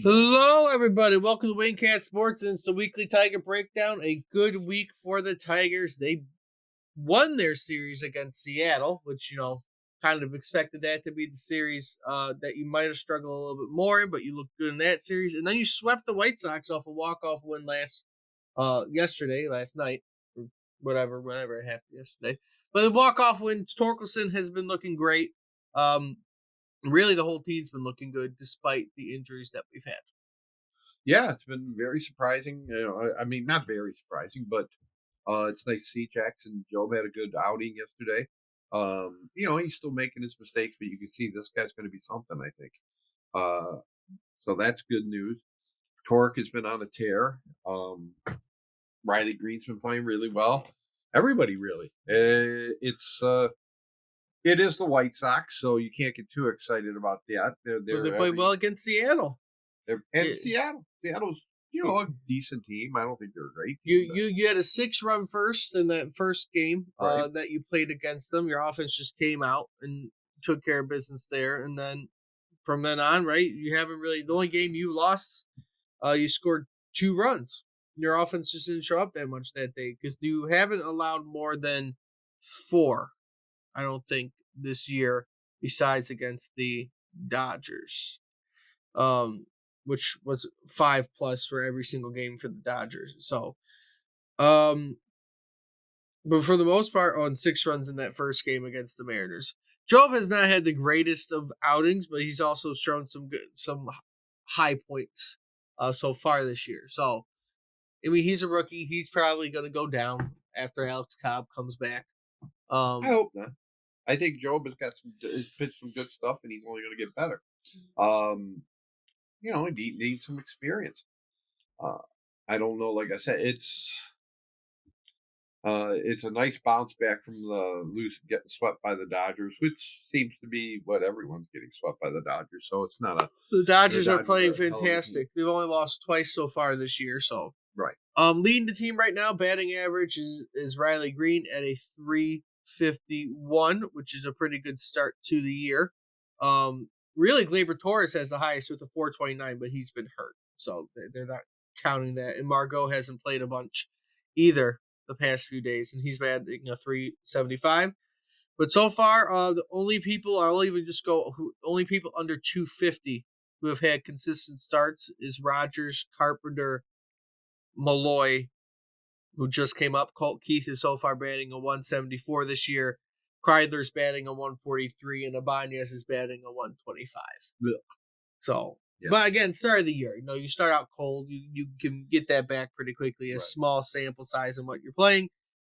Hello, everybody. Welcome to Wayne Cat Sports, and it's the weekly Tiger breakdown. A good week for the Tigers. They won their series against Seattle, which, kind of expected that to be the series that you might have struggled a little bit more in, but you looked good in that series. And then you swept the White Sox off a walk-off win last night, or whenever it happened yesterday. But the walk-off win, Torkelson has been looking great. Really, the whole team's been looking good despite the injuries that we've had. Yeah, it's been very surprising. I mean, not very surprising, but it's nice to see Jackson Jobe had a good outing yesterday. He's still making his mistakes, but you can see this guy's going to be something, I think. So that's good news. Tork has been on a tear. Riley Green's been playing really well. Everybody really. It is the White Sox, so you can't get too excited about that. They played well against Seattle. Seattle's a decent team. I don't think they're a great team. You had a 6-run first in that first game that you played against them. Your offense just came out and took care of business there, and then from then on, right? You haven't really. The only game you lost, you scored 2 runs. Your offense just didn't show up that much that day because you haven't allowed more than 4. I don't think this year, besides against the Dodgers, which was 5+ for every single game for the Dodgers. So, but for the most part, on 6 runs in that first game against the Mariners. Jobe has not had the greatest of outings, but he's also shown some high points so far this year. So, I mean, he's a rookie. He's probably going to go down after Alex Cobb comes back. I hope not. I think Jobe has pitched some good stuff, and he's only going to get better. He needs some experience. I don't know. Like I said, it's a nice bounce back from getting swept by the Dodgers, which seems to be what everyone's getting swept by the Dodgers. So it's not the Dodgers are playing fantastic. They've only lost twice so far this year. So right. Leading the team right now, batting average is Riley Green at a 351, which is a pretty good start to the year. Really, Gleyber Torres has the highest with a 429, but he's been hurt, so they're not counting that. And Margot hasn't played a bunch either the past few days, and he's batting 375. But so far, the only people only people under 250 who have had consistent starts is Rogers, Carpenter, Malloy, who just came up. Colt Keith is so far batting a 174 this year. Kreidler's batting a 143, and Ibanez is batting a 125. Yeah. So, yeah. But again, start of the year. You start out cold. You can get that back pretty quickly. A small sample size in what you're playing.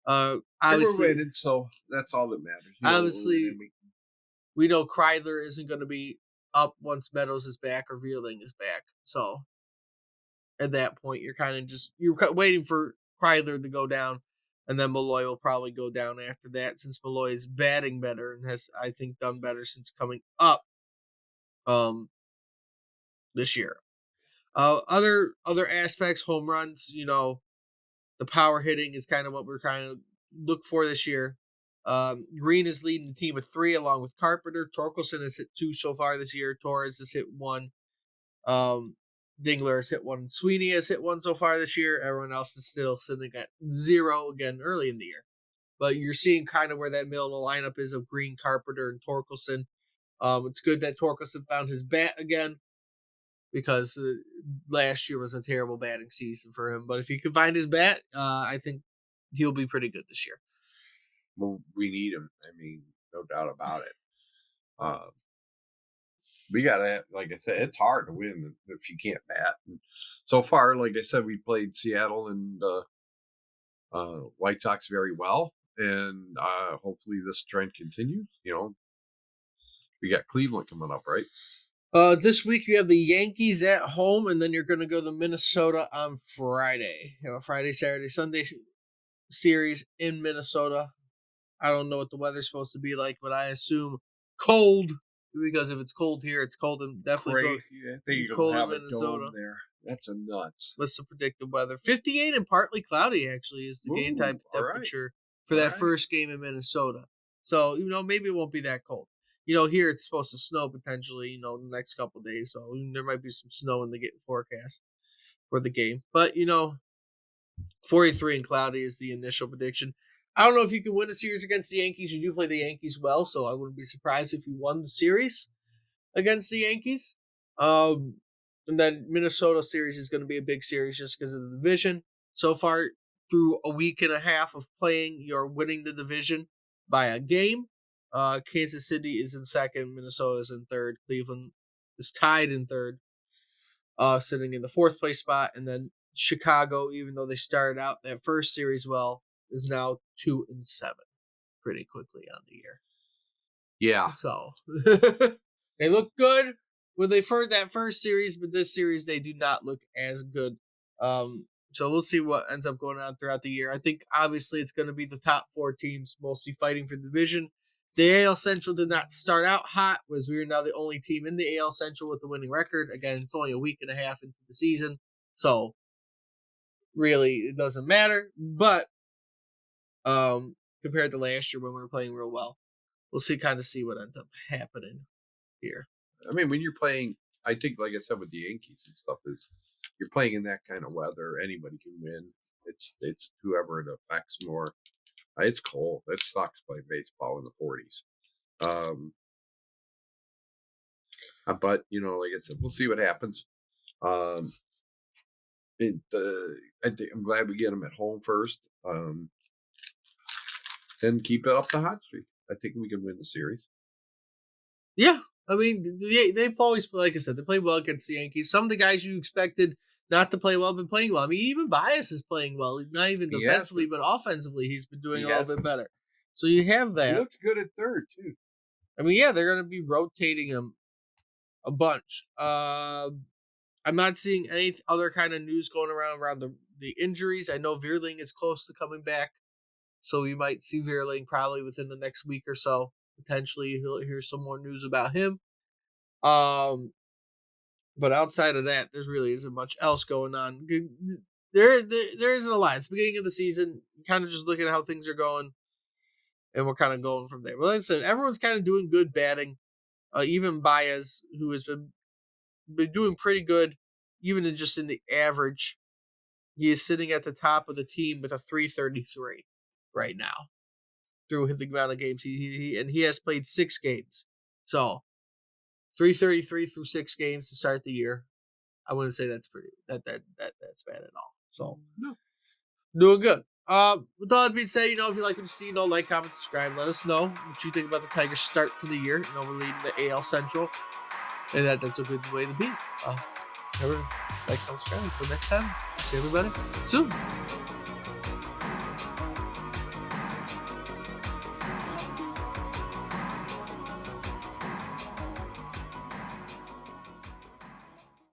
Obviously, we're waiting, so that's all that matters. Obviously, we know Kreidler isn't going to be up once Meadows is back or Veerling is back. So, at that point, you're waiting for Kreidler to go down, and then Malloy will probably go down after that, since Malloy is batting better and has, I think, done better since coming up this year. Other aspects, home runs, the power hitting is kind of what we're kind of look for this year. Green is leading the team with 3 along with Carpenter. Torkelson has hit 2 so far this year. Torres has hit 1. Dingler has hit 1. Sweeney has hit 1 so far this year. Everyone else is still sitting at 0 again early in the year. But you're seeing kind of where that middle of the lineup is of Green, Carpenter, and Torkelson. It's good that Torkelson found his bat again, because last year was a terrible batting season for him. But if he can find his bat, I think he'll be pretty good this year. Well, we need him. I mean, no doubt about it. We gotta, like I said, it's hard to win if you can't bat. And so far, like I said, we played Seattle and White Sox very well, and hopefully this trend continues. We got Cleveland coming up, right? This week you have the Yankees at home, and then you're going to go to Minnesota on Friday. You have a Friday, Saturday, Sunday series in Minnesota. I don't know what the weather's supposed to be like, but I assume cold, because if it's cold here, it's cold and definitely cold in Minnesota. There. That's a nuts. What's the predicted weather? 58 and partly cloudy, actually, is the game type temperature for that first game in Minnesota. So, maybe it won't be that cold. here it's supposed to snow potentially, the next couple days. So there might be some snow in the forecast for the game. But 43 and cloudy is the initial prediction. I don't know if you can win a series against the Yankees. You do play the Yankees well, so I wouldn't be surprised if you won the series against the Yankees. Um, and then Minnesota series is going to be a big series just because of the division. So far, through a week and a half of playing, you're winning the division by a game. Kansas City is in second, Minnesota is in third, Cleveland is tied in third, sitting in the fourth place spot, and then Chicago, even though they started out that first series well, is now 2-7 pretty quickly on the year. Yeah. So they look good when they that first series, but this series they do not look as good. So we'll see what ends up going on throughout the year. I think obviously it's going to be the top 4 teams mostly fighting for the division. The AL Central did not start out hot, was we are now the only team in the AL Central with the winning record. Again, it's only a week and a half into the season, so really it doesn't matter. But compared to last year when we were playing real well, we'll see what ends up happening here. I mean, when you're playing, I think, like I said, with the Yankees and stuff, is you're playing in that kind of weather, anybody can win. It's whoever it affects more. It's cold. It sucks playing baseball in the 40s. But like I said, we'll see what happens. I think I'm glad we get them at home first. Then keep it up the hot streak. I think we can win the series. Yeah, I mean, they've always, like I said, they play well against the Yankees. Some of the guys you expected not to play well have been playing well. I mean, even Baez is playing well. Not even defensively, but offensively, he's been doing a little bit better. So you have that. He looks good at third, too. I mean, yeah, they're going to be rotating him a bunch. I'm not seeing any other kind of news going around the injuries. I know Veerling is close to coming back, so we might see Veerling probably within the next week or so. Potentially, he'll hear some more news about him. But outside of that, there really isn't much else going on. There isn't a lot. It's the beginning of the season. Kind of just looking at how things are going, and we're kind of going from there. But like I said, everyone's kind of doing good batting. Even Baez, who has been doing pretty good, even in the average, he is sitting at the top of the team with a 333 right now through the amount of games he has played 6 games. So 333 through 6 games to start the year. I wouldn't say that's that's bad at all. So no, doing good. With all that being said, if you like what you see, like, comment, subscribe. Let us know what you think about the Tigers' start to the year. We're leading the AL Central, and that's a good way to be. Remember, like, comment, subscribe. Until next time, see everybody soon.